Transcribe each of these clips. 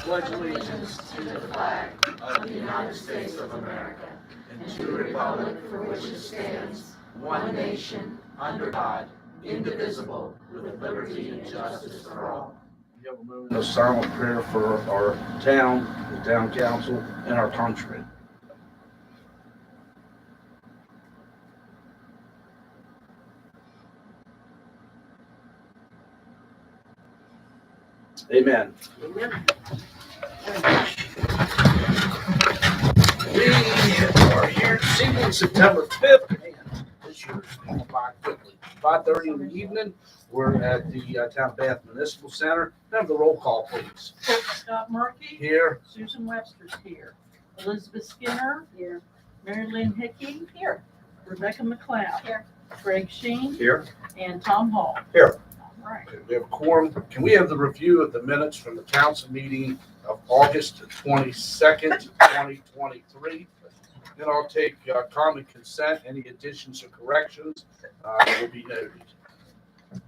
pledge allegiance to the flag of the United States of America and to the republic for which it stands, one nation, under God, indivisible, with liberty and justice for all. We have a moment of silent prayer for our town, the town council, and our country. Amen. We are here this evening, September 5th, and this year is going by quickly. 5:30 in the evening, we're at the Town Bath Municipal Center. Have the roll call, please. Scott Murphy. Here. Susan Webster's here. Elizabeth Skinner. Here. Mary Lynn Hickey. Here. Rebecca McLeod. Here. Greg Sheen. Here. And Tom Hall. Here. All right. Okay, we have a quorum. Can we have the review of the minutes from the council meeting of August 22nd, 2023? Then I'll take common consent. Any additions or corrections will be noted. It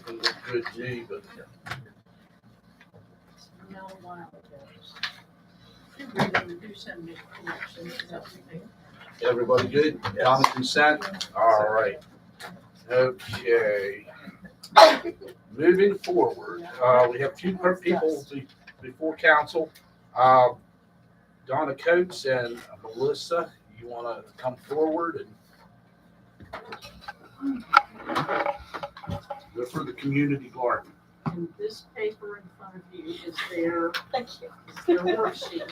look good, G, but No, one of those. We're going to do some corrections. Is that okay? everybody good? Common consent? All right. Okay. Moving forward, we have a few people before council. Donna Coates and Melissa, you want to come forward and go for the community garden. And this paper in front of you is their, Thank you. their worksheet.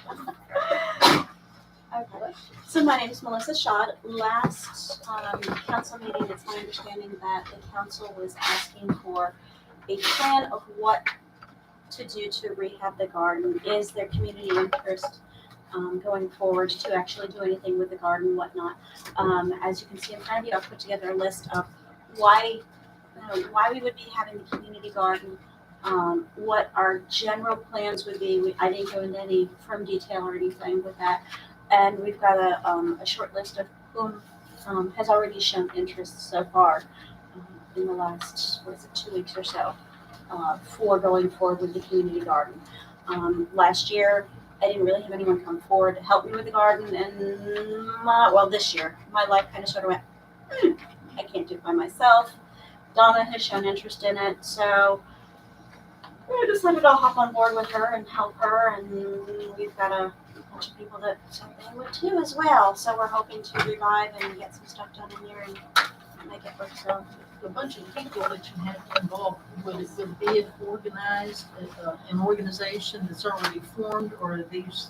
Okay. So my name is Melissa Schott. Last council meeting, it's my understanding that the council was asking for a plan of what to do to rehab the garden. Is there community interest going forward to actually do anything with the garden, whatnot? As you can see in front of you, I've put together a list of why we would be having the community garden, what our general plans would be. I didn't go into any firm detail or anything with that. And we've got a short list of whom has already shown interest so far in the last, 2 weeks or so, for going forward with the community garden. Last year, I didn't really have anyone come forward to help me with the garden, and this year, my life kind of sort of went, I can't do it by myself. Donna has shown interest in it, so we decided I'll hop on board with her and help her, and we've got a bunch of people that said they would too as well. So we're hoping to revive and get some stuff done in here and make it work. So The bunch of people that you have involved, would it be organized, an organization that's already formed, or are these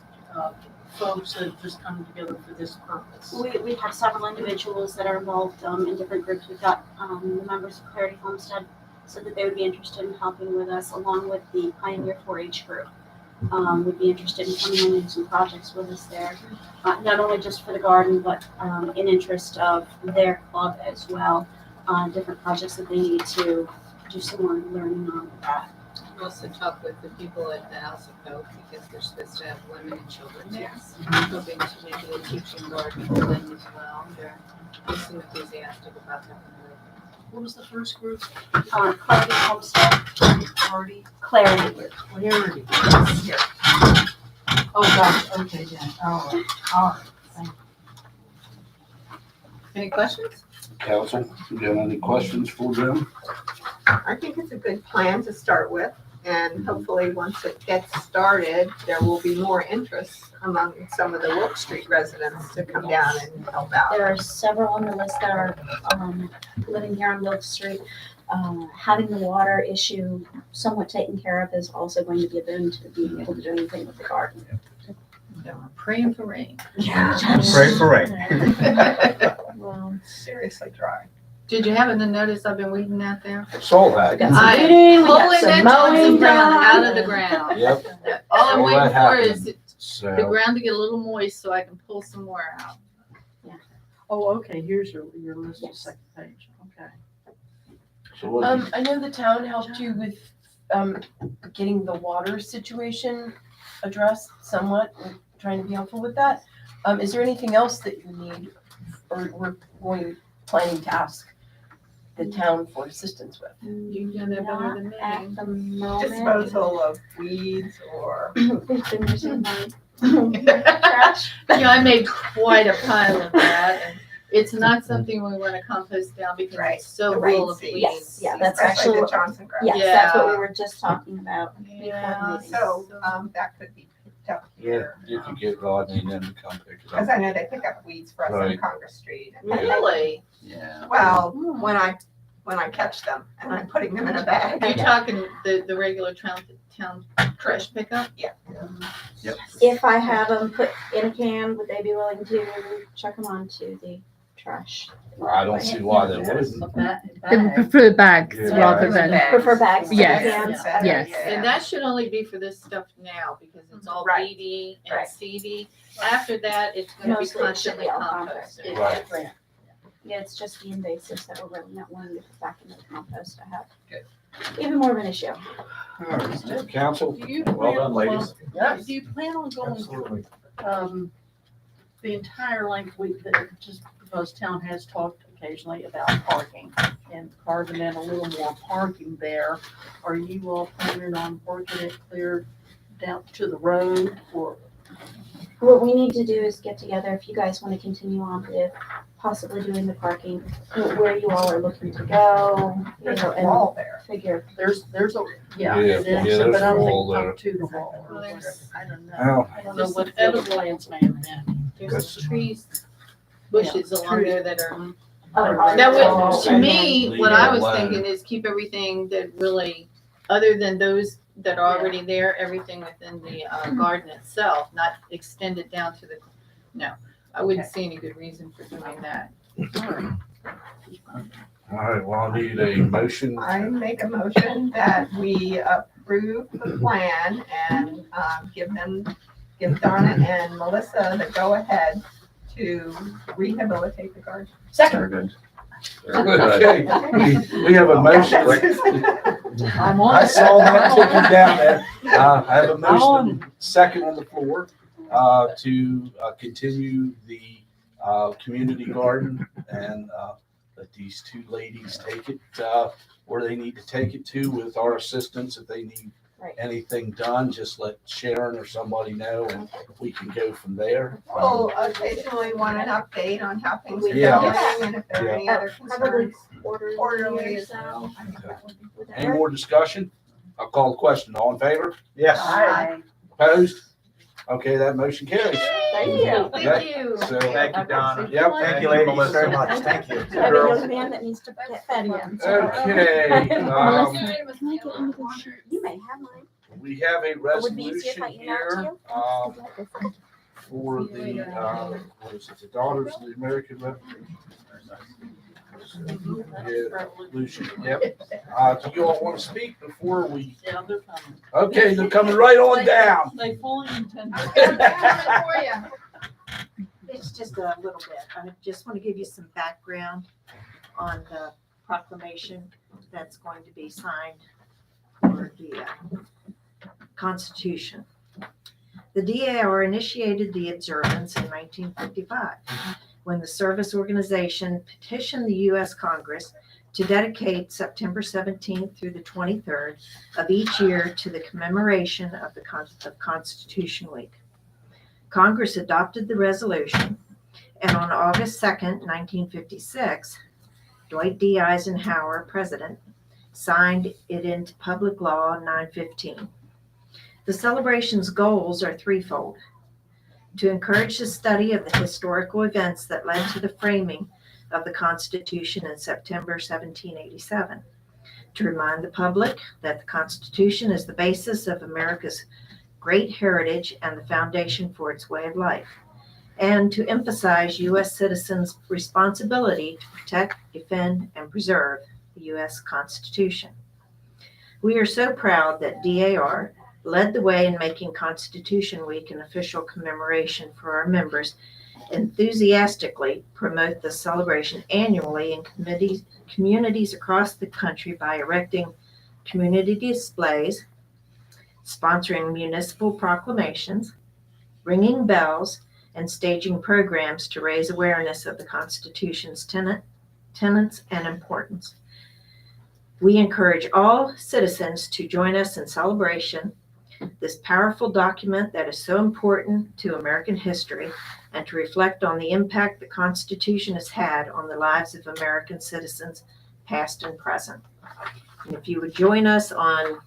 folks that have just come together for this purpose? we have several individuals that are involved in different groups. We've got the members of Clarity Homestead said that they would be interested in helping with us, along with the Pioneer 4-H group. Would be interested in coming in and do some projects with us there, not only just for the garden, but in interest of their club as well. Different projects that they need to do some more learning on with that. Also talk with the people at the House of Hope, because they're supposed to have women and children there. Yes. Hoping to maybe a teaching garden for them as well. They seem enthusiastic about that. What was the first group? Clarity Homestead, Party? Clarity. Clarity. Here. Oh, gosh, okay, then, all right, thank you. Any questions? Council, you got any questions for them? I think it's a good plan to start with, and hopefully once it gets started, there will be more interest among some of the Wilk Street residents to come down and help out. There are several on the list that are living here on Milk Street. Having the water issue somewhat taken care of is also going to be a boon to being able to do anything with the garden. We're praying for rain. Yeah. Pray for rain. Well, Seriously dry. Did you happen to notice I've been weeding out there? Saw that. got some I weeding, we got pulling some that mowing Johnson brown done. out of the ground. Yep. All I'm All waiting that for is happened. the So, ground to get a little moist so I can pull some more out. Oh, okay, here's your list of Yes. second page, okay. so what, I know the town helped you with getting the water situation addressed somewhat, and trying to be helpful with that. Is there anything else that you need or we're planning to ask the town for assistance with? You've done that better than me. Not at the moment. Disposal of weeds or. We've been using trash. Yeah, I made quite a pile of that, and it's not something we wanna compost down because Right. it's so The full of rain weeds. seeds. Yeah, that's Especially actually the what- Johnson grass. Yes, that's what we Yeah. were just talking about. Yeah, So, that could be picked up Yeah, here. you can get Rodney and them to come pick it Because up. I know they pick up weeds for us on Right. Congress Street. Really? Yeah. Well, when I catch them and I'm putting them in a bag. You're talking the regular town trash pickup? Yep. If I have them put in a can, would they be willing to chuck them onto the trash? I don't see why they wouldn't. They would prefer bags Yeah. rather than, Prefer bags to Yes. cans? Better, Yes. yeah. And that should only be for this stuff now, because it's all Right. weedy and Right. seedy. After that, it's gonna be Mostly it should constantly be all compost. composted. Right. Yeah, it's just the invasives that we're really not wanting to put back into the compost I have. Okay. Even more of an issue. All right, council, Do you well done, plan- ladies. Do you plan on going, the entire length just because town has talked occasionally about parking and carving in a little more parking there? Are you all planning on working it clear down to the road or? What we need to do is get together, if you guys want to continue on with possibly doing the parking, where you all are looking to go, you There's know, a wall and there. figure. There's a, yeah, Yeah, it is, yeah, there's but I a don't wall think there. up to the wall or Well, whatever. there's- I don't know. Well, I don't know what the other plans may have been. There's That's- some trees, bushes along there that are, Oh, that oh, would, to and me, then- what I was Leave it thinking is keep everything that really, other than those that are already there, everything within the garden itself, not extend it down to the, no. I wouldn't see any good reason for doing that. all right, well, I need a motion. I make a motion that we approve the plan and give Donna and Melissa the go-ahead to rehabilitate the garden. Second. Very good. Okay, we have a motion. I'm on I it. saw that ticking down there. I have a I'm on motion, second on the floor, to continue the community garden and let these two ladies take it where they need to take it to with our assistance. If they need Right. anything done, just let Sharon or somebody know and we can go from there. We'll occasionally want an update on how things are Yeah. going and if there are any other Probably concerns. quarterly Quarterly or as so. well. I think that would be Would that Any work? more discussion? I'll call the question. All in favor? Yes. Aye. Opposed? Okay, that motion carries. Thank you. Yeah. Thank you. So, Thank you, Donna. Yep. Thank you, ladies, very much. Thank you. I have a young man that needs to get fed in. so- Okay, Can I get into the sheet? You may have mine. we have a It would be easier if resolution I emailed it to here, you. for the, what is it, the Daughters of the American Revolution. Yeah, Revolution, yep. Do you all want to speak before we, Yeah, they're coming. okay, they're coming right on down. They fully intend. It's just a little bit. I just want to give you some background on the proclamation that's going to be signed for the Constitution. The DAR initiated the observance in 1955 when the service organization petitioned the U.S. Congress to dedicate September 17th through the 23rd of each year to the commemoration of Constitution Week. Congress adopted the resolution, and on August 2nd, 1956, Dwight D. Eisenhower, President, signed it into Public Law 915. The celebration's goals are threefold: to encourage the study of the historical events that led to the framing of the Constitution in September 1787, to remind the public that the Constitution is the basis of America's great heritage and the foundation for its way of life, and to emphasize U.S. citizens' responsibility to protect, defend, and preserve the U.S. Constitution. We are so proud that DAR led the way in making Constitution Week an official commemoration for our members, enthusiastically promote the celebration annually in communities across the country by erecting community displays, sponsoring municipal proclamations, ringing bells, and staging programs to raise awareness of the Constitution's tenets and importance. We encourage all citizens to join us in celebration, this powerful document that is so important to American history, and to reflect on the impact the Constitution has had on the lives of American citizens, past and present. And if you would join us on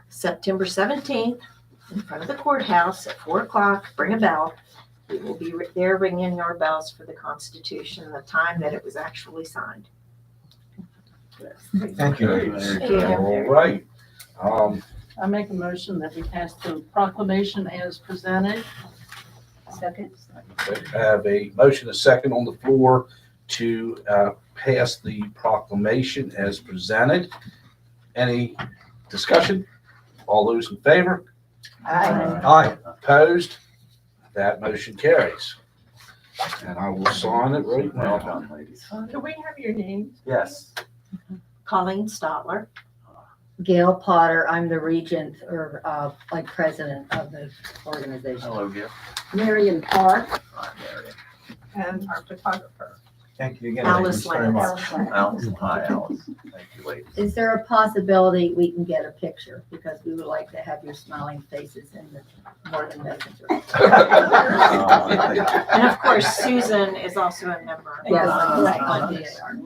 September 17th in front of the courthouse at 4 o'clock, bring a bell. We will be there ringing our bells for the Constitution, the time that it was actually signed. Thank you. Thank you. All right. I make a motion that we pass the proclamation as presented. Second. I have a motion, a second on the floor to pass the proclamation as presented. Any discussion? All those in favor? Aye. Opposed? That motion carries. And I will sign it right Well now. done, ladies. Do we have your names? Yes. Colleen Stotler. Gail Potter, I'm the regent or like president of the organization. Hello, Gail. Marion Park. Hi, Mary. And our photographer. Thank you again. Alice ladies, very Lance. much. Alice. Hi, Alice. Thank you, ladies. Is there a possibility we can get a picture? Because we would like to have your smiling faces in the Morgan Messenger. And of course, Susan is also a member. Yes, Right. on DAR.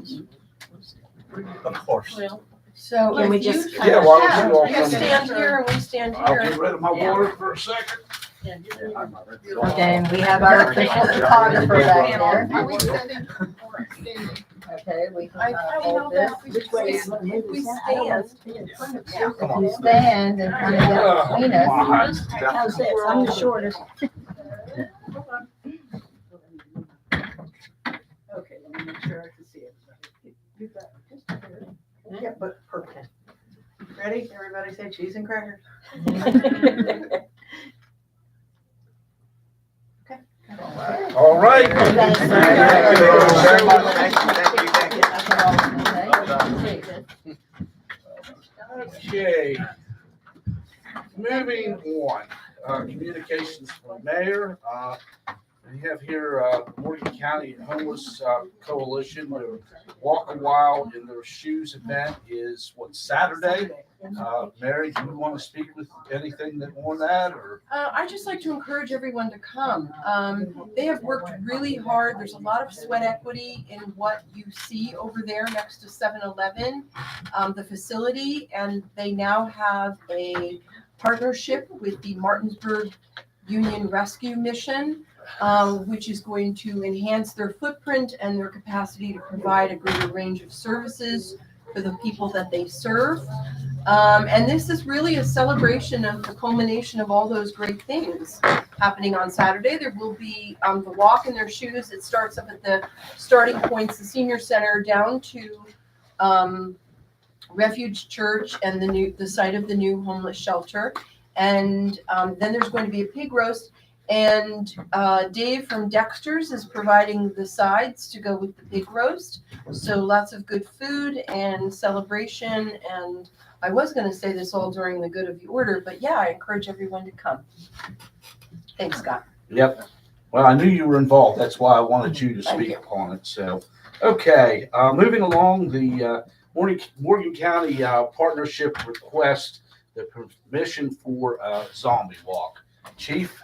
Of course. Well, So Can we if you- just Yeah, why don't you all You come? stand here and we stand I'll here. get rid of my water for a second. Okay, and we have our official photographer back there. Are we sending or extending? Okay, we I can don't know hold this. that we should stand. If we stand, If you stand and kind of get between us. How's this? I'm the shortest. okay, let me make sure I can see it. Yeah, but perfect. ready? Everybody say cheese and crackers. All right. Thank you very much. Thank you. Okay. Moving on, communications from mayor. We have here Morgan County Homeless Coalition. Their Walk a While in Their Shoes event is what, Saturday? Mary, do you want to speak with anything that on that or? I'd just like to encourage everyone to come. They have worked really hard. There's a lot of sweat equity in what you see over there next to 7-Eleven, the facility, and they now have a partnership with the Martinsburg Union Rescue Mission, which is going to enhance their footprint and their capacity to provide a greater range of services for the people that they serve. And this is really a celebration of the culmination of all those great things happening on Saturday. There will be the walk in their shoes. It starts up at the starting points, the senior center, down to Refuge Church and the site of the new homeless shelter. And then there's going to be a pig roast. And Dave from Dexter's is providing the sides to go with the pig roast. So lots of good food and celebration. And I was going to say this all during the good of the order, but yeah, I encourage everyone to come. Thanks, Scott. Yep. Well, I knew you were involved. That's why I wanted you to Thank speak you. upon it. So, okay, moving along, the Morgan County partnership request the permission for a zombie walk. Chief?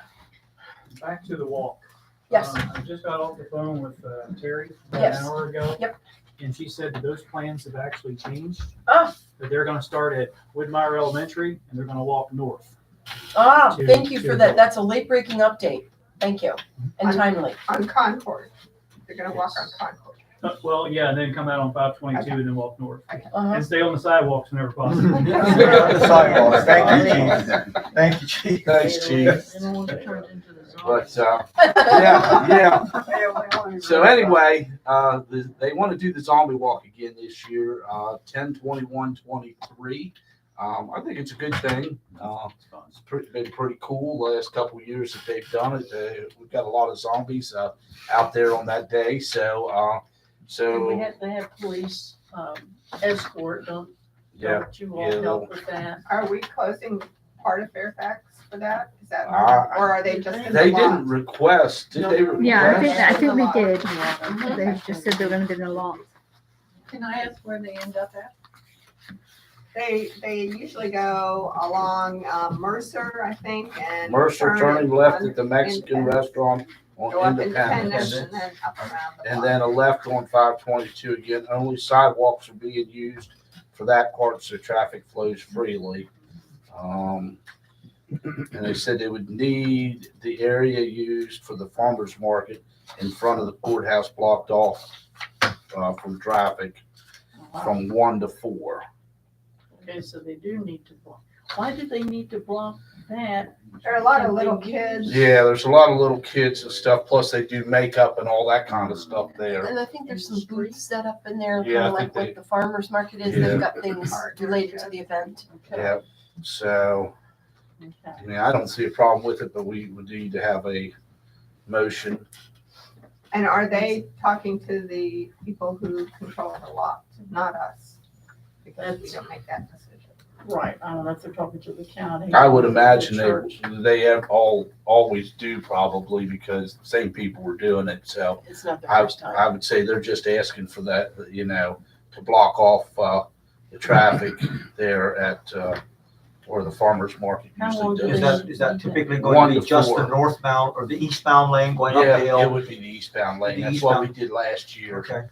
Back to the walk. Yes. I just got off the phone with Terry about Yes. an hour ago. Yep. And she said that those plans have actually changed. Ah. That they're gonna start at Woodmire Elementary and they're gonna walk north. Thank you for that. That's a late breaking update. Thank you. And timely. On Concord. They're gonna walk on Concord. Well, yeah, and then come out on 522 and then walk north. Uh-huh. And stay on the sidewalks whenever possible. Sidewalks. Thank you, Chief. Thank you, Chief. Thanks, Chief. They don't want to turn it into the zone. But, yeah. So anyway, they want to do the zombie walk again this year, 10/21/23. I think it's a good thing. It's been pretty cool the last couple of years that they've done it. We've got a lot of zombies out there on that day. So, And they have police escort, don't yeah. you all help with that? Are we closing part of Fairfax for that? Is that, Uh, or are they just in the They lot? didn't request, did they request? Yeah, I think we Lot. did. Mhm. They just said they were gonna do a lot. Can I ask where they end up at? They usually go along Mercer, I think, and. Mercer turning left at the Mexican Independence. restaurant Go on up Independence Independence. and then up around the And block. then a left on 522 again. Only sidewalks are being used for that part, so traffic flows freely. And they said they would need the area used for the farmer's market in front of the courthouse blocked off from traffic from 1 to 4. Okay, so they do need to block. Why do they need to block that? There are a lot of little kids. Yeah, there's a lot of little kids and stuff. Plus, they do makeup and all that kind of stuff there. And I think there's some booths set up in there, Yeah, kind I of think like what the farmer's market is. Yeah. They've got things related to the event. Yeah. So, Okay. I mean, I don't see a problem with it, but we would need to have a motion. And are they talking to the people who control the lot, not us? Because we don't make that decision. Right, I don't know if they're talking to the county. I would or the imagine church. they have always do probably because the same people were doing it. So It's not the I first time. would say they're just asking for that, you know, to block off the traffic there at or the farmer's market How usually long do does. they- Is that typically 1 going to to be just 4. the northbound or the eastbound lane going up Yeah, the it hill? would be the eastbound lane. The That's what we eastbound. did last year. Okay.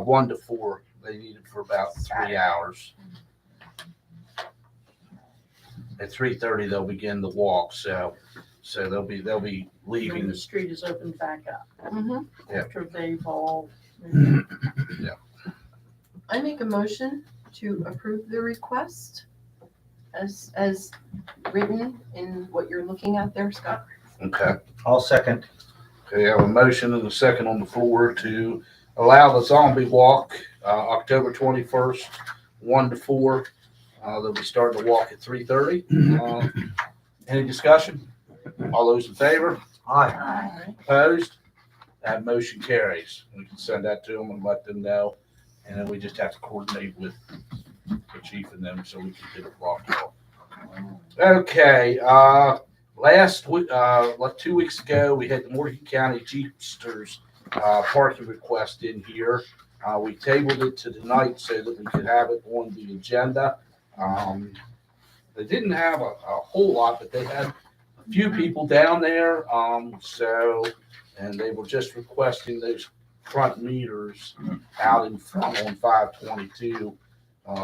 1 to 4. They needed for about 3 hours. At 3:30, they'll begin the walk. So they'll be When leaving. the street is opened back up Mhm. Yeah. after they've all. I make a motion to approve the request as written in what you're looking at there, Scott. Okay. I'll second. Okay, I have a motion and a second on the floor to allow the zombie walk, October 21st, 1 to 4. They'll be starting to walk at 3:30. Any discussion? All those in favor? Aye. Opposed? That motion carries. We can send that to them and let them know. And then we just have to coordinate with the chief and them so we can get it blocked off. Okay, last week, like 2 weeks ago, we had the Morgan County Jeepsters parking request in here. We tabled it to tonight so that we could have it on the agenda. They didn't have a whole lot, but they had a few people down there. And they were just requesting those front meters out in front on 522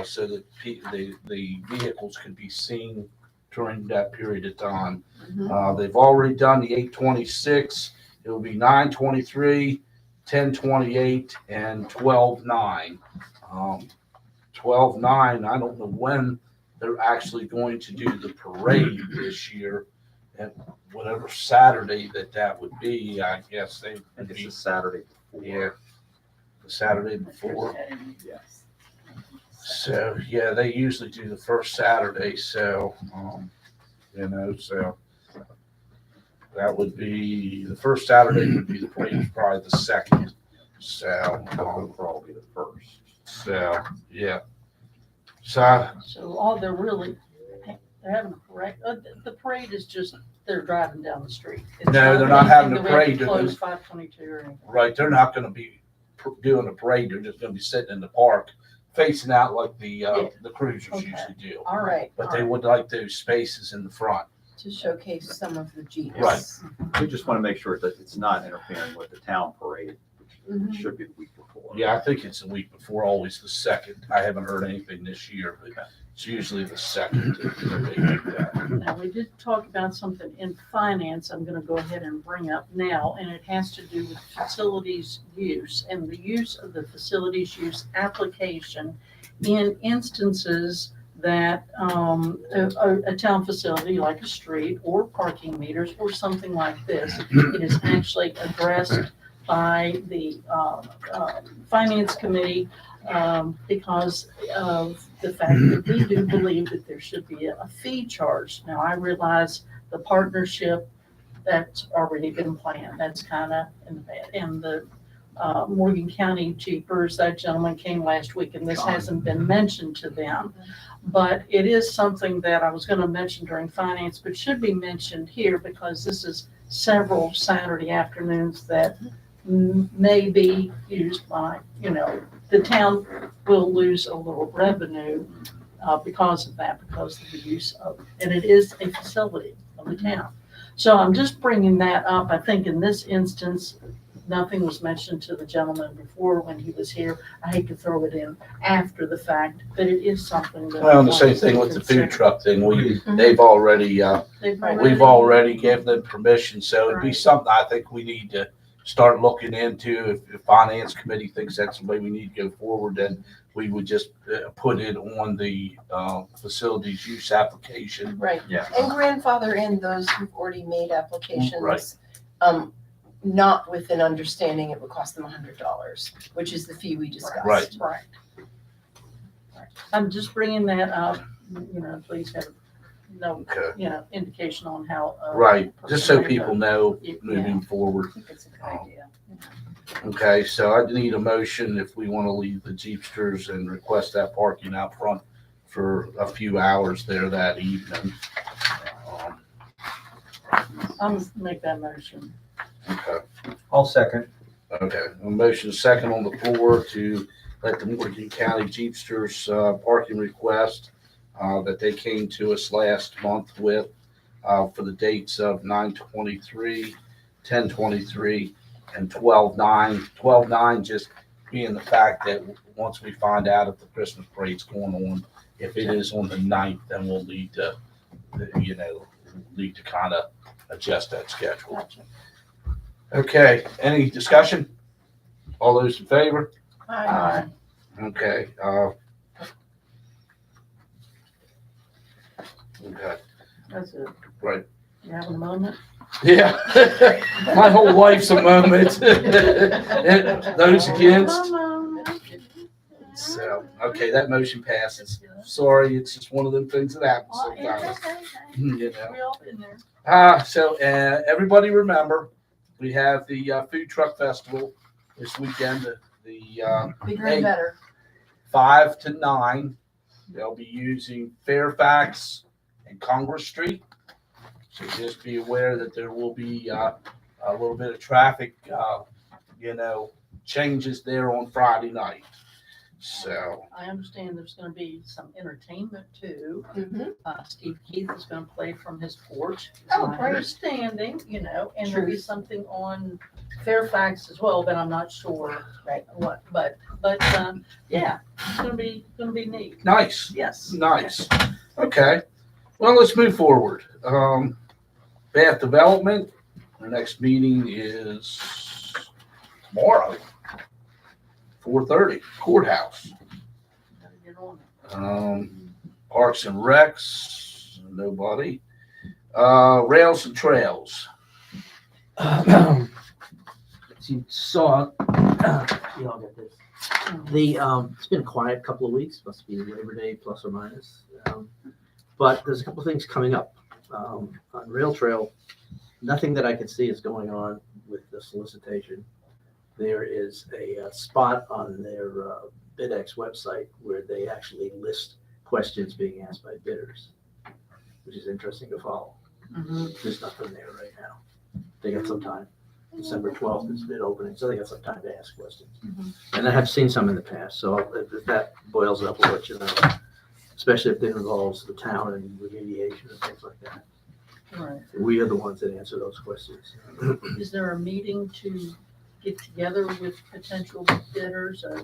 so that the vehicles could be seen during that period of time. They've already done the 826. It will be 923, 1028, and 12/9. 12/9, I don't know when they're actually going to do the parade this year. And whatever Saturday that would be, I guess they I would think it's be, the Saturday before. yeah, the Saturday before. Yes. So, yeah, they usually do the first Saturday, so, so that would be, the first Saturday would be the parade, probably the second. So, Probably the first. so, yeah. So, So all they're really, they're having a parade, the parade is just, they're driving down the street. It's No, they're not having anything a that we have to parade, they're Close just- 522 or anything. right, they're not gonna be doing a parade, they're just gonna be sitting in the park, facing out like the cruisers Okay. usually do. All right, But they would like those spaces in the front. to showcase some of the Jeeps. Right. We just want to make sure that it's not interfering with the town parade, Mhm. which should be the week before. Yeah, I think it's the week before, always the second. I haven't heard anything this year, but it's usually the second that they do that. Now, we did talk about something in finance I'm gonna go ahead and bring up now, and it has to do with facilities use and the use of the facilities use application in instances that, a town facility like a street or parking meters or something like this, it is actually addressed by the, finance committee, because of the fact that we do believe that there should be a fee charged. Now, I realize the partnership that's already been planned, that's kind of in the Morgan County Jeepers, that gentleman came last week and this hasn't been mentioned to them. But it is something that I was going to mention during finance, but should be mentioned here because this is several Saturday afternoons that may be used by, the town will lose a little revenue because of that, because of the use of, and it is a facility of the town. So I'm just bringing that up. I think in this instance, nothing was mentioned to the gentleman before when he was here. I hate to throw it in after the fact, but it is something that. Well, the same thing with the food truck thing. They've already, we've already given them permission, so it'd be Right. something I think we need to start looking into. If the finance committee thinks that's the way we need to go forward, then we would just put it on the facilities use application. Right. Yeah. And grandfather in those who've already made applications. Right. Not with an understanding it would cost them $100, which is the fee we discussed. Right. Right. I'm just bringing that up, please have no, Okay, indication on how. right, just so person may people vote. know Yeah. moving forward. I think it's a good idea. Okay, so I need a motion if we want to leave the Jeepsters and request that parking out front for a few hours there that evening. I'm gonna make that motion. Okay. I'll second. Okay, a motion second on the floor to let the Morgan County Jeepsters parking request that they came to us last month with for the dates of 9/23, 10/23, and 12/9. 12/9 just being the fact that once we find out if the Christmas parade's going on, if it is on the 9th, then we'll need to, kind of adjust that schedule. Gotcha. Okay, any discussion? All those in favor? Aye. Okay, okay, That's it. right. You having a moment? Yeah, my whole life's a moment. Those against? So, okay, that motion passes. Sorry, it's just one of them things that happens Oh, sometimes, it's okay. you know. We all been there. So everybody remember, we have the food truck festival this weekend, the Bigger and better. 5 to 9. They'll be using Fairfax and Congress Street. So just be aware that there will be a little bit of traffic, changes there on Friday night. So, I understand there's gonna be some entertainment too. Mhm. Steve Keith is gonna play from his porch. is Oh, my great. Understanding, and there'll be True. something on Fairfax as well, but I'm not sure. Right. What, but, yeah, it's gonna be neat. nice. Yes. Nice. Okay. Well, let's move forward. Bath Development, our next meeting is tomorrow, 4:30, courthouse. Gotta get on it. Parks and Recs, nobody. Rails and Trails. As you saw, you all get this. It's been a quiet couple of weeks, must be Labor Day plus or minus. But there's a couple of things coming up. On Rail Trail, nothing that I can see is going on with the solicitation. There is a spot on their BidX website where they actually list questions being asked by bidders, which is interesting to follow. There's nothing there right now. They got some time. December 12th is bid opening, so they got some time to ask questions. And I have seen some in the past, so if that boils up, I'll let you know, especially if it involves the town and remediation and things like that. Right. We are the ones that answer those questions. Is there a meeting to get together with potential bidders or?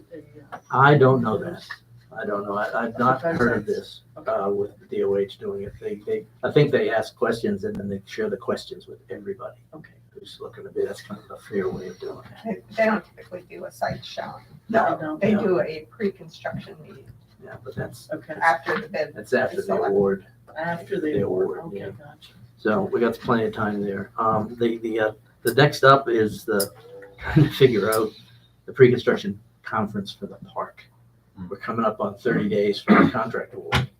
I don't know that. I don't know. I've not heard of this with the DOH doing it. I think they ask questions and then they share the questions with everybody. Okay. Who's looking to bid. That's kind of a fair way of doing it. They don't typically do a site showing. No, I don't. They do a pre-construction meeting Yeah, but that's Okay. after the bid. after the Selected. award. After the The award, award, okay, yeah. gotcha. So we got plenty of time there. The next up is trying to figure out the pre-construction conference for the park. We're coming up on 30 days from the contract award.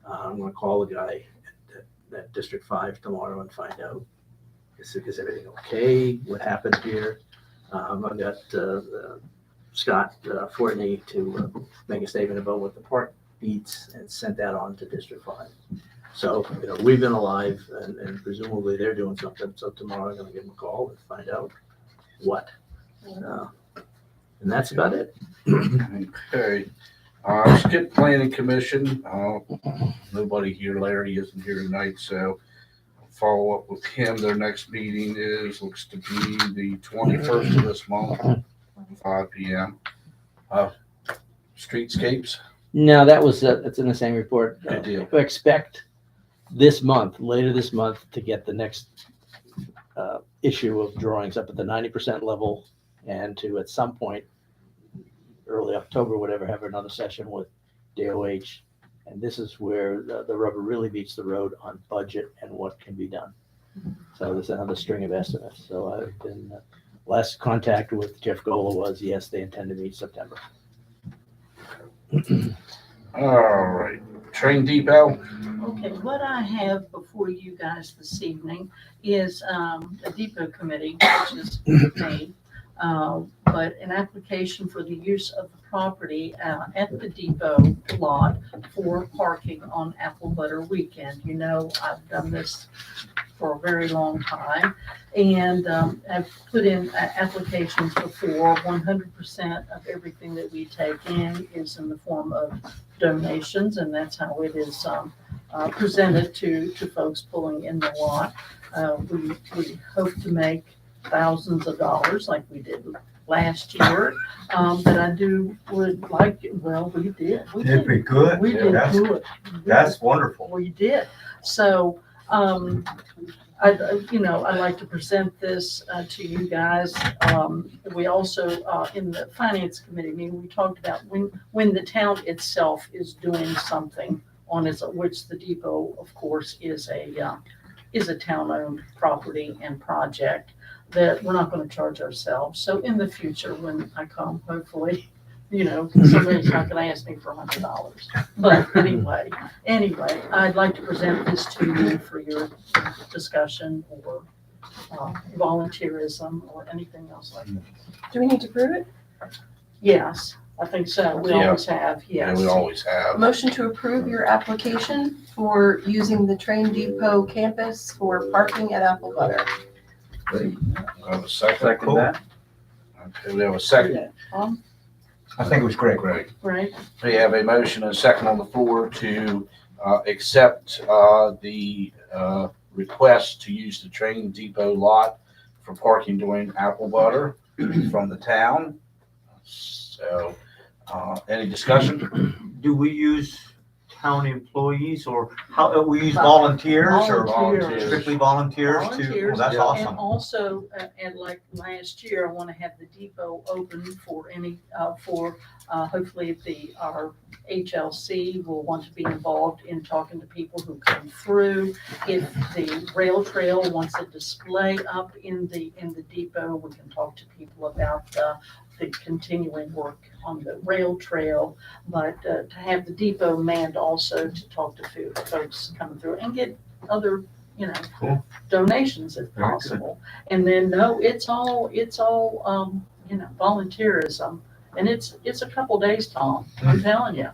I'm gonna call the guy at District 5 tomorrow and find out, is everything okay? What happened here? I've got Scott Fortney to make a statement about what the park needs and sent that on to District 5. So, we've been alive and presumably they're doing something. So tomorrow I'm gonna give them a call and find out what. And that's about it. Okay. Skip Planning Commission, nobody here, Larry isn't here tonight, so I'll follow up with him. Their next meeting looks to be the 21st of this month, 5 PM. Streetscapes, No, that was, it's in the same report. Good deal. Expect this month, later this month, to get the next issue of drawings up at the 90% level, and to, at some point, early October, whatever, have another session with DOH. And this is where the rubber really meets the road on budget and what can be done. So there's another string of estimates. So I've been, last contact with Jeff Gola was, yes, they intend to meet September. all right, Train Depot, Okay, what I have before you guys this evening is a depot committee, which is made, but an application for the use of the property at the depot lot for parking on Apple Butter Weekend. You know, I've done this for a very long time, and I've put in applications before. 100% of everything that we take in is in the form of donations, and that's how it is presented to folks pulling in the lot. We hope to make thousands of dollars like we did last year, but I would like, well, we did. We If we could, We did that's, good. that's wonderful. We did. So, I'd like to present this to you guys. We also, in the finance committee meeting, we talked about when the town itself is doing something on its, which the depot, of course, is a town-owned property and project, that we're not going to charge ourselves. So in the future, when I come, hopefully, somebody's not going to ask me for $100. But anyway, I'd like to present this to you for your discussion or volunteerism or anything else like that. Do we need to prove it? Yes, I think so. We Yeah. always have, yeah, yes. we always have. Motion to approve your application for using the Train Depot campus for parking at Apple Butter. We have a second. Second that. Okay, we have a second. I think it was great. Great. Right? We have a motion and a second on the floor to accept the request to use the Train Depot lot for parking during Apple Butter from the town. So, any discussion? Do we use town employees or how, we use volunteers or Volunteers. strictly volunteers to, Volunteers. well, that's Yeah. awesome. And also, and like last year, I want to have the depot open for any, hopefully our HLC will want to be involved in talking to people who come through. If the rail trail wants a display up in the depot, we can talk to people about the continuing work on the rail trail. But to have the depot manned also to talk to folks coming through and get other, Cool. donations if Very good. possible. And then, no, it's all, volunteerism. And it's a couple days, Tom, I'm telling you.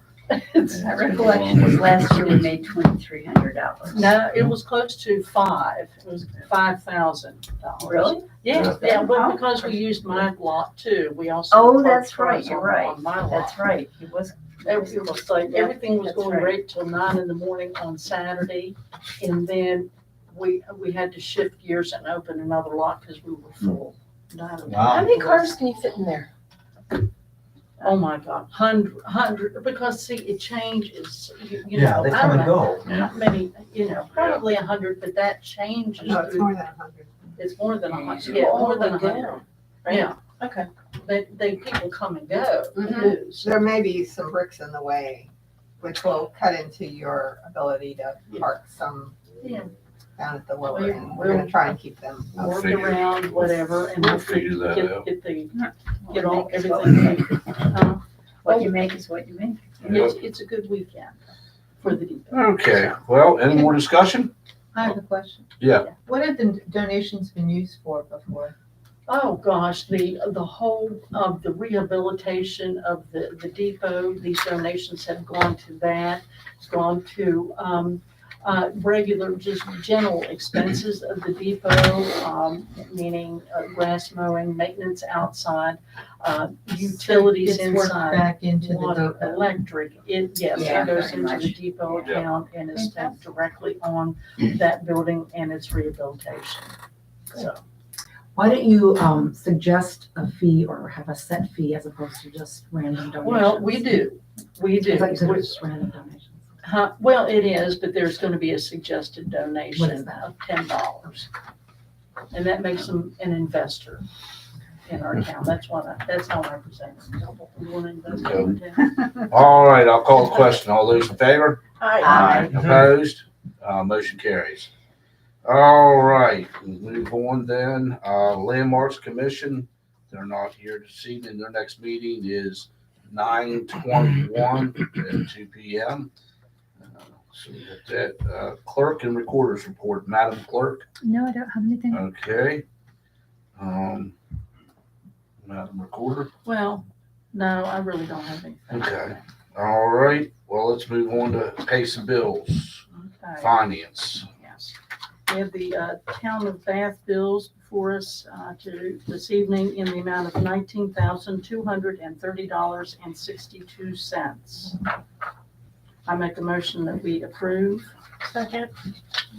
It's, My recollection was last year we made $2,300. no, it was close to five. It was $5,000. Really? Yeah, but because we used my lot too, we also. Oh, parked that's right, cars you're on- right. On my lot. That's right. It was. It was like, everything was That's going right. right till 9 a.m. on Saturday. And then we had to shift gears and open another lot because we were full. Wow. How many cars can you fit in there? Oh my God, 100, because see, it changes, Yeah, they come and go. How many, probably 100, but that changes. No, it's through- more than 100. It's more than 100, yeah, more than 100. Yeah, Okay. people come and go. Mhm. News. There may be some bricks in the way, which will cut into your ability to park some Yeah. down at the lower We- end. We're gonna try and keep them. up. Work figure- around, whatever, and we'll hopefully figure that out. get all, everything. What you make is what you make. It's a good weekend for the depot. Okay, well, any more discussion? I have a question. Yeah. What have the donations been used for before? Oh, gosh, the whole of the rehabilitation of the depot, these donations have gone to that. It's gone to, regular, just general expenses of the depot, meaning grass mowing, maintenance outside, utilities It's worked inside, back into the water, depot. electric. Yes, Yeah, it goes very into the much. depot account and is spent directly on that building and its rehabilitation. So, Why don't you suggest a fee or have a set fee as opposed to just random donations? well, we do. I thought you said it was just random donations. Well, it is, but there's going to be a suggested donation What is that? of $10. And that makes them an investor in our town. That's how I present it. We want to invest in our town. All right, I'll call the question. All those in favor? Aye. Opposed? Motion carries. All right, we'll move on then. Landmarks Commission, they're not here this evening. Their next meeting is 9/21 at 2 p.m. So we got that. Clerk and Recorder's Report. Madam Clerk? No, I don't have anything. Okay. Madam Recorder? Well, no, I really don't have anything. Okay. All right. Well, let's move on to pay some bills. Okay. Finance. Yes. We have the Town of Bath bills before us this evening in the amount of $19,230.62. I make a motion that we approve. Second.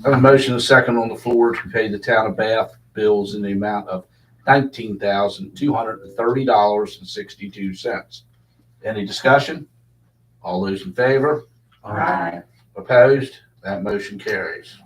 I have a motion and a second on the floor to pay the Town of Bath bills in the amount of $19,230.62. Any discussion? All those in favor? Aye. Opposed? That motion carries.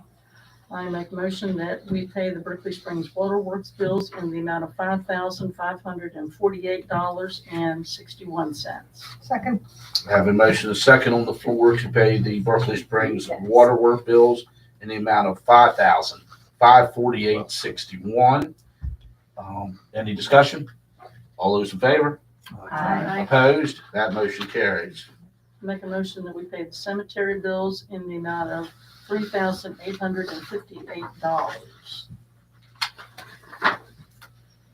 I make a motion that we pay the Berkeley Springs Waterworks bills in the amount of $5,548.61. Second. I have a motion and a second on the floor to pay the Berkeley Springs Waterworks bills in the amount of $5,548.61. Any discussion? All those in favor? Aye. Opposed? That motion carries. Make a motion that we pay the cemetery bills in the amount of $3,858.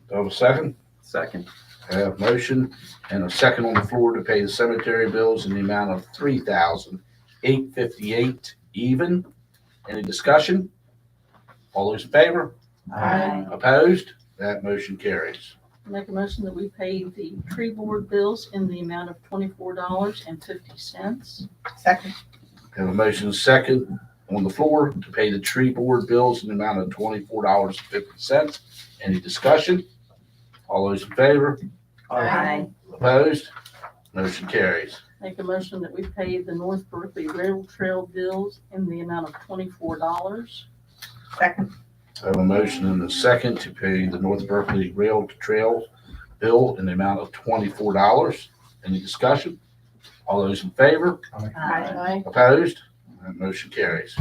Do I have a second? Second. I have a motion and a second on the floor to pay the cemetery bills in the amount of $3,858 even. Any discussion? All those in favor? Aye. Opposed? That motion carries. Make a motion that we pay the tree board bills in the amount of $24.50. Second. I have a motion and a second on the floor to pay the tree board bills in the amount of $24.50. Any discussion? All those in favor? Aye. Opposed? Motion carries. Make a motion that we pay the North Berkeley Rail Trail bills in the amount of $24. Second. I have a motion and a second to pay the North Berkeley Rail Trail bill in the amount of $24. Any discussion? All those in favor? Aye. Opposed? That motion carries.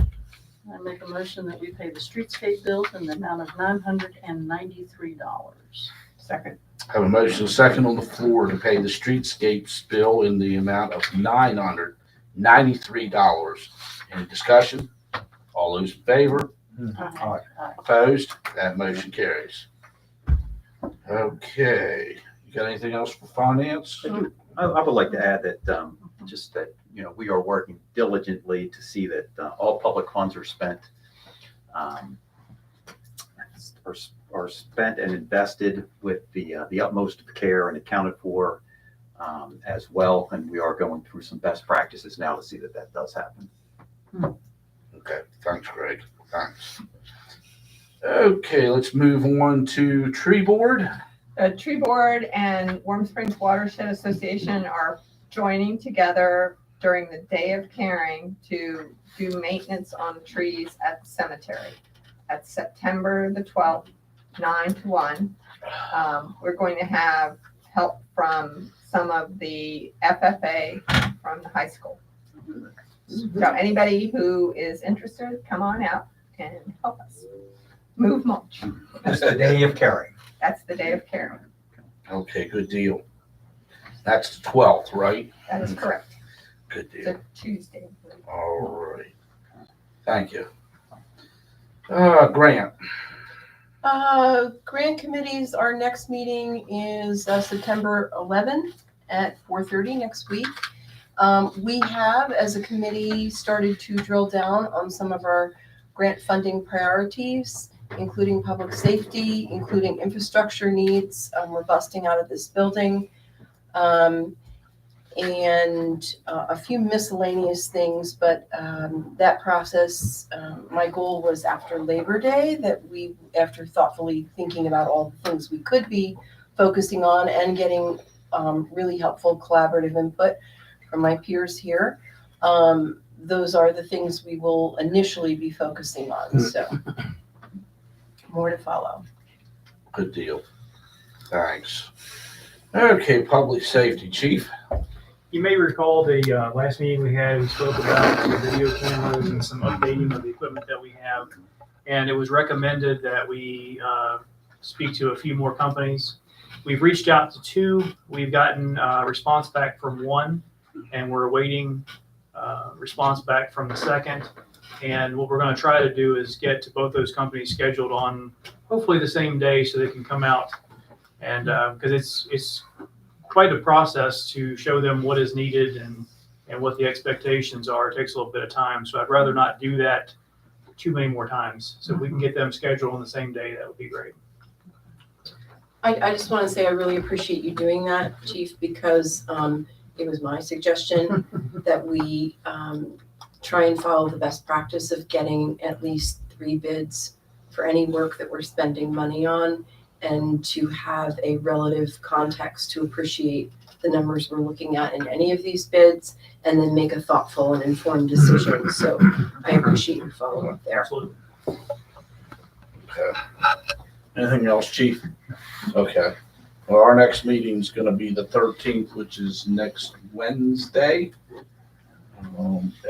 I make a motion that we pay the streetscape bills in the amount of $993. Second. I have a motion and a second on the floor to pay the streetscapes bill in the amount of $993. Any discussion? All those in favor? Aye. Opposed? That motion carries. Okay. You got anything else for finance? I would like to add that, just that, we are working diligently to see that all public funds are spent, are spent and invested with the utmost of care and accounted for as well. And we are going through some best practices now to see that that does happen. Okay. Thanks, Greg. Thanks. Okay, let's move on to tree board. The Tree Board and Warm Springs Watershed Association are joining together during the Day of Caring to do maintenance on trees at the cemetery. That's September the 12th, 9 to 1. We're going to have help from some of the FFA from the high school. So anybody who is interested, come on out and help us move mulch. That's the Day of Caring. That's the Day of Caring. Okay, good deal. That's the 12th, right? That is correct. Good It's deal. a Tuesday. All right. Thank you. Grant. Grant committees, our next meeting is September 11 at 4:30 next week. We have, as a committee, started to drill down on some of our grant funding priorities, including public safety, including infrastructure needs. We're busting out of this building. And a few miscellaneous things, but that process, my goal was after Labor Day, that we, after thoughtfully thinking about all the things we could be focusing on and getting really helpful collaborative input from my peers here, those are the things we will initially be focusing on, so more to follow. Good deal. Thanks. Okay, public safety, chief. You may recall the last meeting we had, we spoke about some video cameras and some updating of the equipment that we have. And it was recommended that we speak to a few more companies. We've reached out to 2. We've gotten a response back from 1, and we're awaiting response back from the second. And what we're going to try to do is get to both those companies scheduled on hopefully the same day so they can come out. And because it's quite a process to show them what is needed and what the expectations are. It takes a little bit of time. So I'd rather not do that too many more times. So if we can get them scheduled on the same day, that would be great. I just want to say I really appreciate you doing that, Chief, because it was my suggestion that we try and follow the best practice of getting at least 3 bids for any work that we're spending money on, and to have a relative context to appreciate the numbers we're looking at in any of these bids, and then make a thoughtful and informed decision. So I appreciate your follow-up there. Absolutely. Okay. Anything else, chief? Okay. Well, our next meeting is going to be the 13th, which is next Wednesday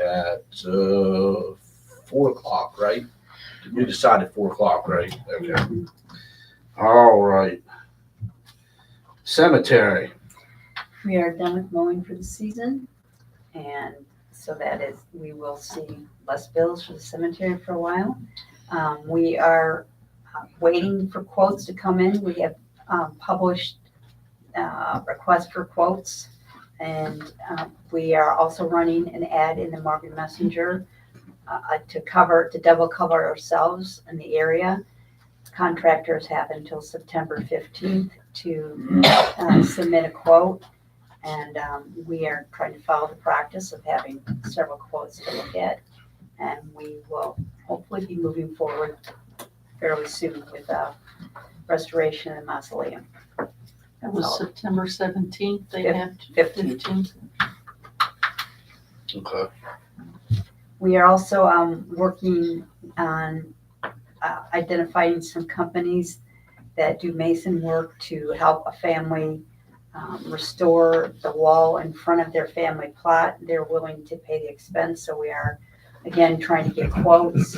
at 4 o'clock, right? We decided 4 o'clock, right? Okay. All right. Cemetery. We are done with mowing for the season, and so that is, we will see less bills for the cemetery for a while. We are waiting for quotes to come in. We have published requests for quotes, and we are also running an ad in the Market Messenger to double cover ourselves in the area. Contractors have until September 15th to submit a quote, and we are trying to follow the practice of having several quotes to look at, and we will hopefully be moving forward fairly soon with restoration of the mausoleum. That was September 17th, they have 15th. Okay. We are also working on identifying some companies that do mason work to help a family restore the wall in front of their family plot. They're willing to pay the expense, so we are again trying to get quotes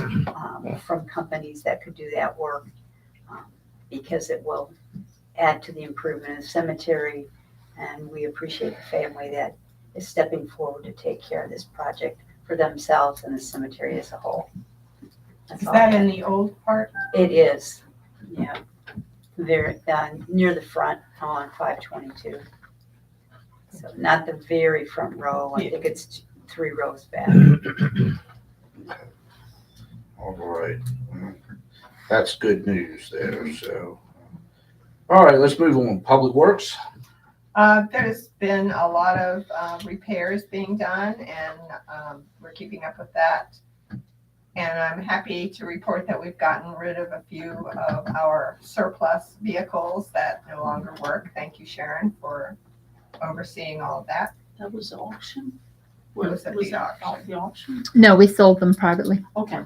from companies that could do that work, because it will add to the improvement of the cemetery, and we appreciate the family that is stepping forward to take care of this project for themselves and the cemetery as a whole. That's Is all. that in the old part? It is, yeah. Very, near the front on 522. So not the very front row, I think it's 3 rows back. All right. That's good news there, so. All right, let's move on. Public Works. There's been a lot of repairs being done, and we're keeping up with that. And I'm happy to report that we've gotten rid of a few of our surplus vehicles that no longer work. Thank you, Sharon, for overseeing all of that. That was the auction? It was at the that auction. the auction? No, we sold them privately. Okay.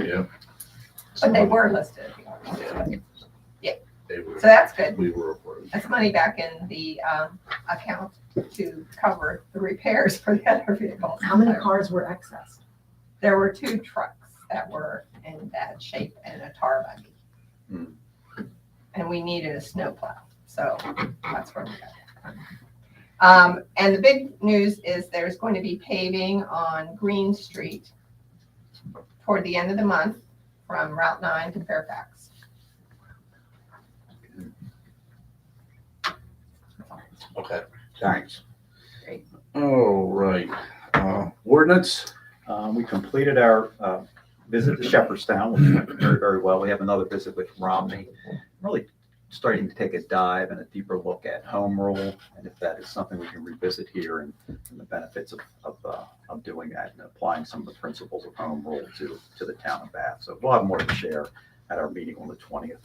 Yeah. But they were listed at the auction. They were, So that's good. we were approved. That's money back in the account to cover the repairs for the other vehicles. How many cars were excess? There were 2 trucks that were in bad shape and a tar buggy. And we needed a snowplow, so that's where we got it. And the big news is there's going to be paving on Green Street toward the end of the month from Route 9 to Fairfax. Okay, thanks. Great. All right, ordinance? We completed our visit to Shepherdstown, which went very, very well. We have another visit with Romney. Really starting to take a dive and a deeper look at home rule, and if that is something we can revisit here, and the benefits of doing that and applying some of the principles of home rule to the town of Bath. So we'll have more to share at our meeting on the 20th.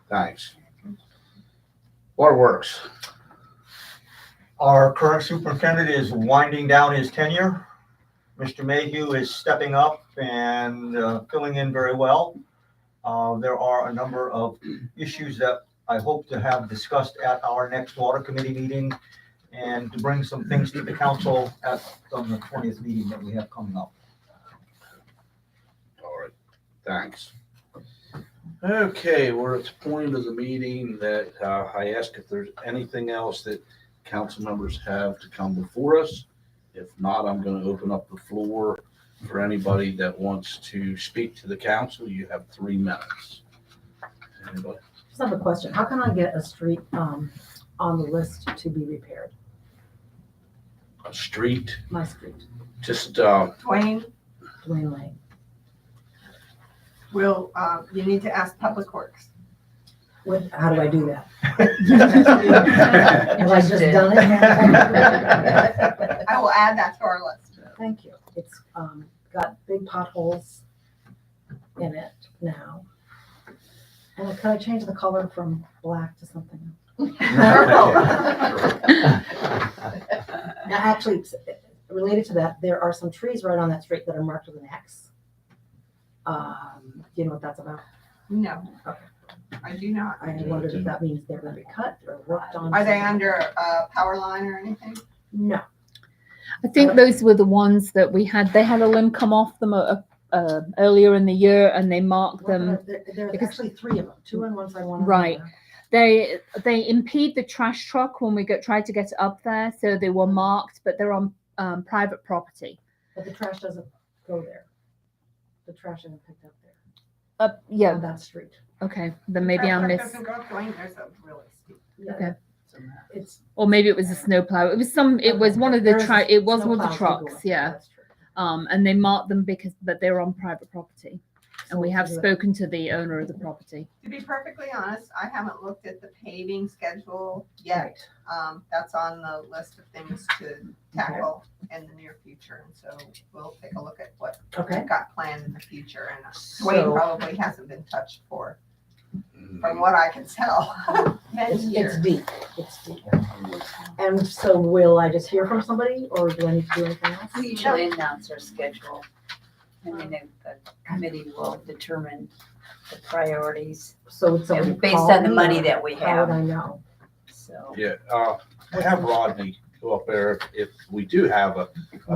Thanks. Waterworks? Our current superintendent is winding down his tenure. Mr. Mayhew is stepping up and filling in very well. There are a number of issues that I hope to have discussed at our next water committee meeting and to bring some things to the council at the 20th meeting that we have coming up. All right, thanks. Okay, we're at the point of the meeting that I ask if there's anything else that council members have to come before us. If not, I'm going to open up the floor for anybody that wants to speak to the council. You have 3 minutes. Anybody? Just have a question. How can I get a street on the list to be repaired? A street? My street, Just, Dwayne, Dwayne Lane. you need to ask Public Works. How do I do that? Have I just done it? I will add that to our list. Thank you. It's got big potholes in it now. And can I change the color from black to something else? Now, actually, related to that, there are some trees right on that street that are marked with an X. Do you know what that's about? No, Okay. I do not. I wondered if that means they're gonna be cut or worked on. Are they under a power line or anything? No. I think those were the ones that we had. They had a limb come off them earlier in the year, and they marked them. There's because- actually 3 of them, 2 on one side, 1 on the Right. other. They impede the trash truck when we tried to get it up there, so they were marked, but they're on private property. But the trash doesn't go there. The trash isn't picked up there. On Yeah. that street. Okay. Then maybe I missed. Doesn't go up Dwayne, there's a really steep. Yeah. Okay. It's. Or maybe it was a snowplow. It was some. It was one of the It was one of the snowplows that go trucks. up. Yeah. That's true. And they marked them but they're on private property, and we So have to do it- spoken to the owner of the property. To be perfectly honest, I haven't looked at the paving schedule yet. That's on the list of things to tackle in the near future, and so we'll take a look at what Okay. we've got planned in the future, and So- Dwayne probably hasn't been touched for, from what I can tell, many It's years. deep. It's deep. And so will I just hear from somebody or do I need to do anything else? We usually announce our schedule, and then the committee will determine the priorities So would somebody based call on the me, money or that we How would have. I know? So Yeah, have Rodney go up there. If we do have a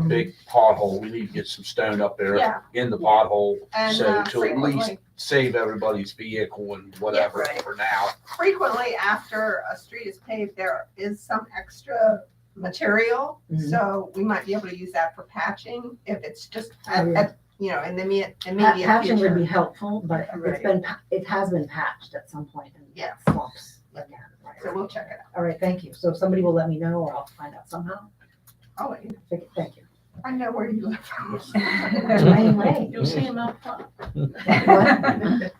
big pothole, we need to get some stone up there Yeah. in the pothole. And So to at least frequently, save everybody's vehicle and whatever right. for now. frequently after a street is paved, there is some extra material. Mhm. So we might be able to use that for patching if it's just Oh, yeah. in the immediate Patching would be future. helpful, but Right. it has been patched at some point in Yes. slumps. Again, right. So we'll check it out. All right, thank you. So if somebody will let me know or I'll find out somehow. Oh, Thank you. I know where you live. Dwayne Lane. You'll see him out front. What?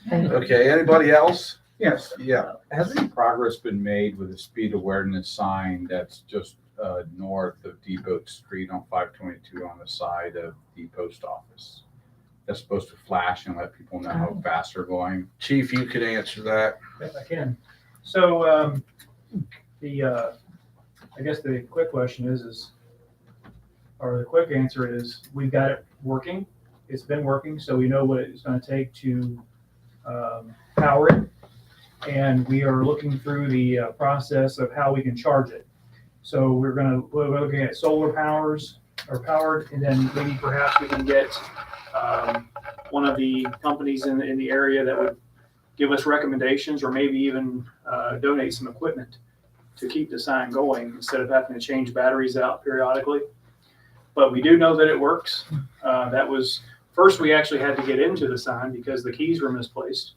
Thank you. Okay, anybody else? Yes. Yeah. Has any progress been made with the speed awareness sign that's just north of Depot Street on 522 on the side of the post office? That's supposed to flash and let people know how fast they're going. Chief, you could answer that. If I can. So, I guess the quick question or the quick answer is, we've got it working. It's been working, so we know what it's gonna take to, power it. And we are looking through the process of how we can charge it. So we're looking at solar powered, and then maybe perhaps we can get, one of the companies in the area that would give us recommendations, or maybe even donate some equipment to keep the sign going instead of having to change batteries out periodically. But we do know that it works. First we actually had to get into the sign because the keys were misplaced.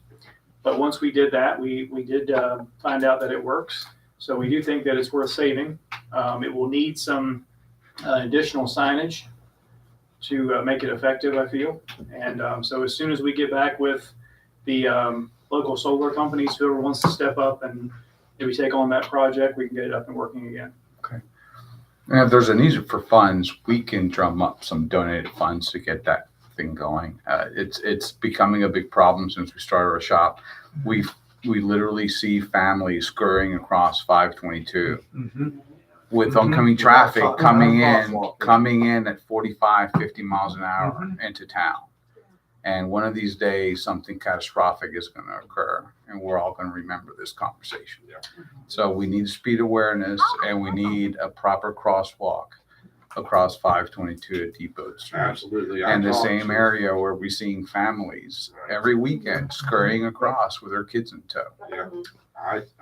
But once we did that, we did find out that it works. So we do think that it's worth saving. It will need some additional signage to make it effective, I feel. And so as soon as we get back with the local solar companies, whoever wants to step up and maybe take on that project, we can get it up and working again. And if there's a need for funds, we can drum up some donated funds to get that thing going. It's becoming a big problem since we started our shop. We literally see families scurrying across 522 with oncoming traffic coming in at 45, 50 miles an hour into town. And one of these days, something catastrophic is going to occur, and we're all going to remember this conversation. So we need speed awareness, and we need a proper crosswalk across 522 at Depot Street. Absolutely. And the same area where we're seeing families every weekend scurrying across with their kids in tow. Yeah.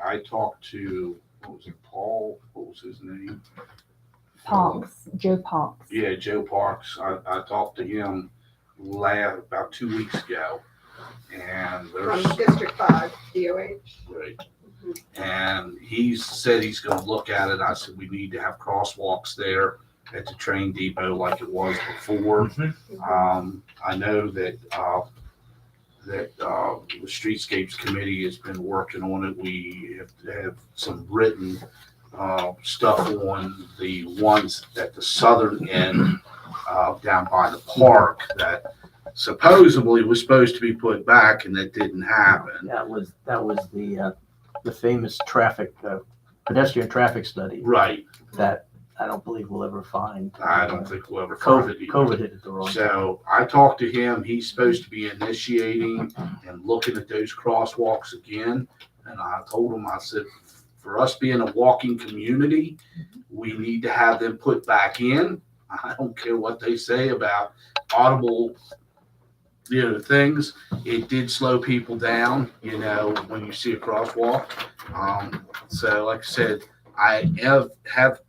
I talked to, what was it, Paul? What was his name? Parks, Joe Parks. Yeah, Joe Parks. I talked to him about 2 weeks ago, and From there's District 5, DOH. right. And he said he's going to look at it. I said we need to have crosswalks there at the train depot like it was before. I know that the Streetscapes Committee has been working on it. We have some written stuff on the ones at the southern end down by the park that supposedly was supposed to be put back, and that didn't happen. That was the famous pedestrian traffic study. Right. That I don't believe we'll ever find. I don't think we'll ever find it either. COVID hit it the wrong time. So I talked to him. He's supposed to be initiating and looking at those crosswalks again. And I told him, I said, for us being a walking community, we need to have them put back in. I don't care what they say about audible, things. It did slow people down, when you see a crosswalk. So like I said, I have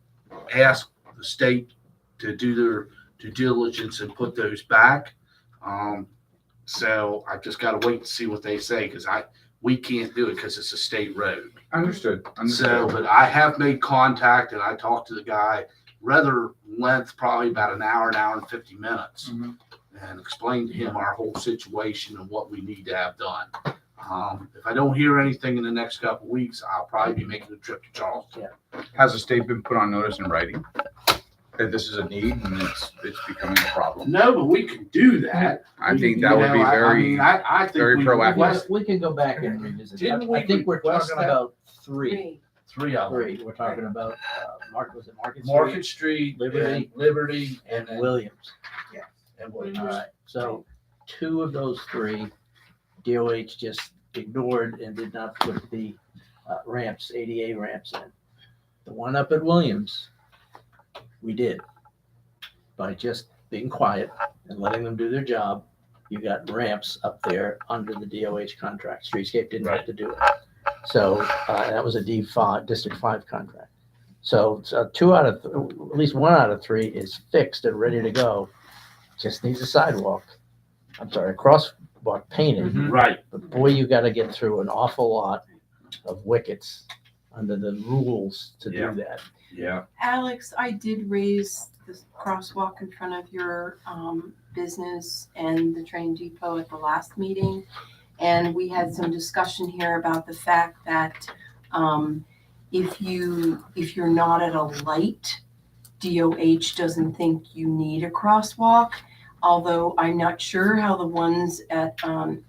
asked the state to do their due diligence and put those back. So I just got to wait and see what they say, because we can't do it because it's a state road. Understood. So, but I have made contact, and I talked to the guy, rather length, probably about an hour and 50 minutes, and explained to him our whole situation and what we need to have done. If I don't hear anything in the next couple of weeks, I'll probably be making a trip to Charleston. Has the state been put on notice in writing that this is a need and it's becoming a problem? No, but we can do that. I think that would be very, I think very proactive. We can go back and revisit. Didn't we I think we're request talking that? about three. Three of them. We're talking about Market Street, Market Street, Liberty, and then Williams. And Williams. All right, so two of those three, DOH just ignored and did not put the ramps, ADA ramps in. The one up at Williams, we did. By just being quiet and letting them do their job, you got ramps up there under the DOH contract. Streetscape didn't have to do it. So that was a D5, District 5 contract. So at least one out of three is fixed and ready to go. Just needs a sidewalk. I'm sorry, a crosswalk painted. Right. But boy, you got to get through an awful lot of wickets under the rules to do that. Yeah. Alex, I did raise the crosswalk in front of your business and the train depot at the last meeting. And we had some discussion here about the fact that if you're not at a light, DOH doesn't think you need a crosswalk. Although I'm not sure how the ones at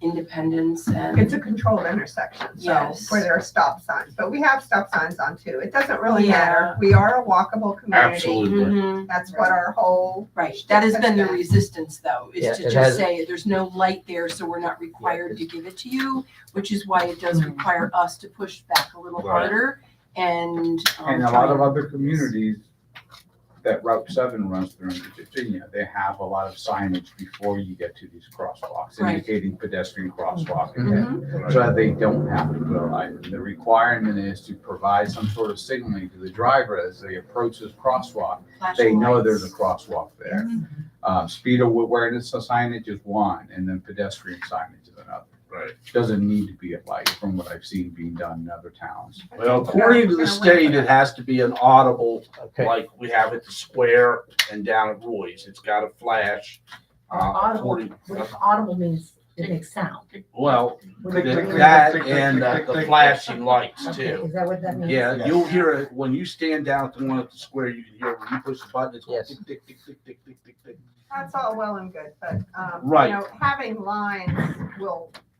Independence and It's a controlled intersection, so Yes. where there are stop signs, but we have stop signs on too. It doesn't really Yeah. matter. We are a walkable community. Absolutely. Mhm. That's what our whole. Right, that has been the resistance though, Yeah, is to it just has- say there's no light there, so we're not required to give it to you, which is why it does require us to push back a little Right. harder and. And a lot of other communities that Route 7 runs through in Virginia, they have a lot of signage before you get to these crosswalks, Right. indicating pedestrian crosswalk Mhm. ahead, so that they don't have to put a light. And the requirement is to provide some sort of signaling to the driver as they approach this crosswalk. They Flashing know lights. there's a crosswalk there. Speed awareness signage is one, and then pedestrian signage is another. Right. Doesn't need to be at light from what I've seen being done in other towns. Well, according to the state, it has to be an audible, Okay. like we have at the square and down at Roy's. It's got to flash. Audible, according- audible means it makes sound. Well, Would it be- that and the flashing lights Okay, too. is that what that means? Yeah, you'll hear it when you stand down at the one at the square. You can hear when you push the button. It's going Yes. tick, tick, tick, tick, tick, tick, tick, tick. That's all well and good, but, Right. you know, having lines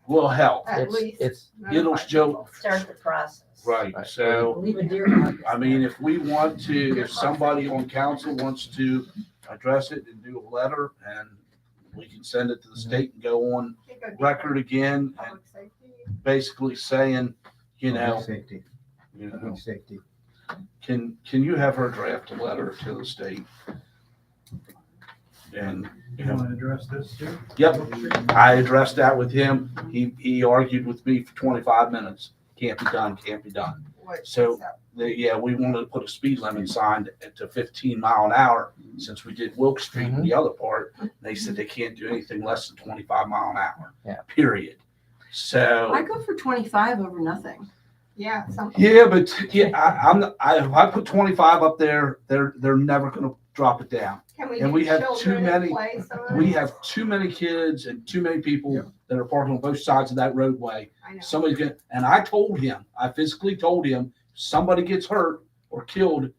Will help. at It's, least. it's, It'll notify show. people. Start the process. Right. Right. So. Leave a deer mark. I mean, if we want to, if somebody on council wants to address it and do a letter, and we can send it to the state and go on Think of record again, and Public safety. basically saying, you know, Safety, safety. can you have her draft a letter to the state? And, you know, to address this too? yep, I addressed that with him. He argued with me for 25 minutes. Can't be done, can't be done. So, yeah, we wanted to put a speed limit sign to 15 mile an hour since we did Wilk Street and the other part. They said they can't do anything less than 25 mile an hour. Yeah. Period. So. I go for 25 over nothing. Yeah, something. Yeah, but yeah, if I put 25 up there, they're never gonna drop it down. Can we And get we have too children many- in play some? We have too many kids and too many people that are parking on both sides of that roadway. I know. Somebody's gonna, and I told him, I physically told him, somebody gets hurt or killed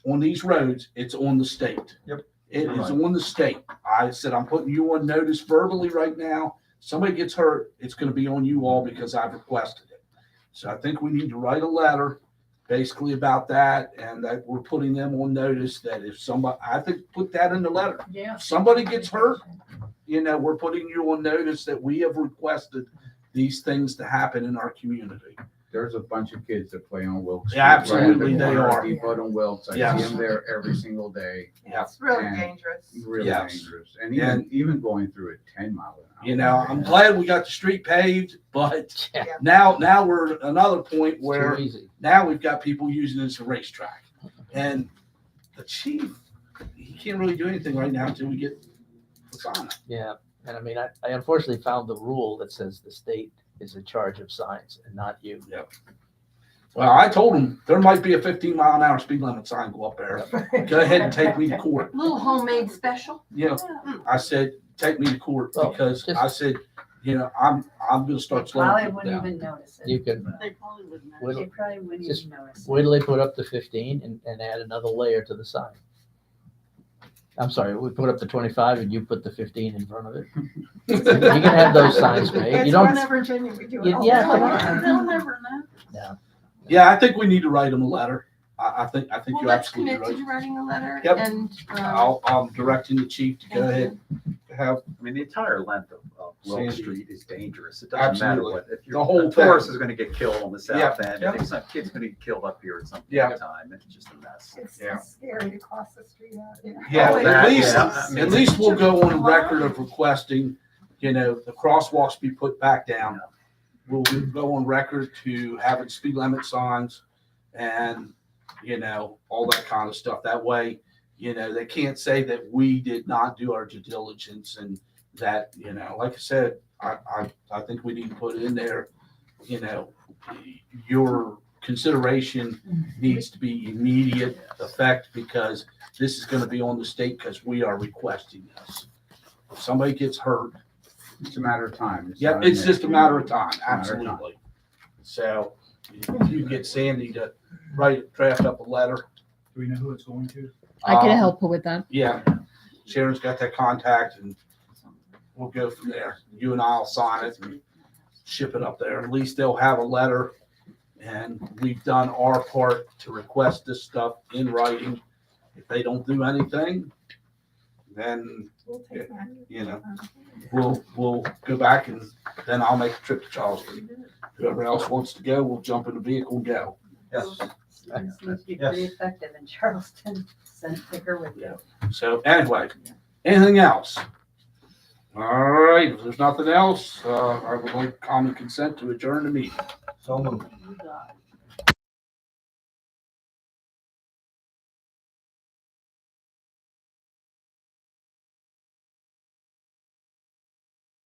on these roads, it's on the state. Yep. It is on the state. I said, I'm putting you on notice verbally right now. Somebody gets hurt, it's gonna be on you all because I've requested it. So I think we need to write a letter basically about that, and that we're putting them on notice that if somebody, I think, put that in the letter. Yeah. If somebody gets hurt, you know, we're putting you on notice that we have requested these things to happen in our community. There's a bunch of kids that play on Wilkes. Yeah, absolutely, they are. Depot and Wilkes. I Yes. see them there every single day. Yeah. It's really And- dangerous. Really Yes. dangerous. And even going through it 10 mile an hour. You know, I'm glad we got the street paved, but Yeah. now we're at another point where too easy. now we've got people using it as a racetrack. And the chief, he can't really do anything right now until we get the sign. Yeah, and I mean, I unfortunately found the rule that says the state is in charge of signs and not you. Well, I told him there might be a 15 mile an hour speed limit sign go up there. Go ahead and take me to court. Little homemade special. You know, I said, take me to court Well, because just- I said, you know, I'm gonna start slowing Probably people wouldn't down. even notice it. You can They probably wouldn't. know. Wait They probably wouldn't Just even notice it. wait till they put up the 15 and add another layer to the sign. I'm sorry, we put up the 25 and you put the 15 in front of it. You can have those signs made. It's You don't, West Virginia, we do it you- all yeah, the come time. on. They'll never know. Yeah, I think we need to write them a letter. I think Well, you're let's absolutely commit right. to writing a letter Yep. and, I'm directing the chief to go Thank ahead and have, I mean, the entire length of Wilk Sandy. Street is dangerous. It doesn't matter Absolutely. what, if The you're, whole a tourist thing. is gonna get killed on the south Yeah. end, Yep. and some kid's gonna get killed up here at some point Yeah. in time, it's just a mess. It's Yeah. scary to cross the street out here. yeah, Oh, at that, least, yeah. I mean, at least we'll go on record of requesting, you know, the crosswalks be put back down. We'll go on record to having speed limit signs and, you know, all that kind of stuff. That way, you know, they can't say that we did not do our due diligence and that, you know, like I said, I think we need to put in there, you know, your consideration needs to be immediate effect because this is gonna be on the state because we are requesting this. If somebody gets hurt, It's a matter of time. yeah, not it's an just a matter of time, matter of time. absolutely. So if you get Sandy to draft up a letter. Do we know who it's going to? I can um, help her with that. Yeah, Sharon's got that contact and we'll go from there. You and I'll sign it and ship it up there. At least they'll have a letter and we've done our part to request this stuff in writing. If they don't do anything, then, We'll take that. you know, we'll go back and then I'll make a trip to Charleston. Whoever else wants to go, we'll jump in the vehicle and go. Yes. It seems to be Yes. pretty effective in Charleston. Send Picker with you. So anyway, anything else? All right, if there's nothing else, I would like common consent to adjourn the meeting. So moved. You got it.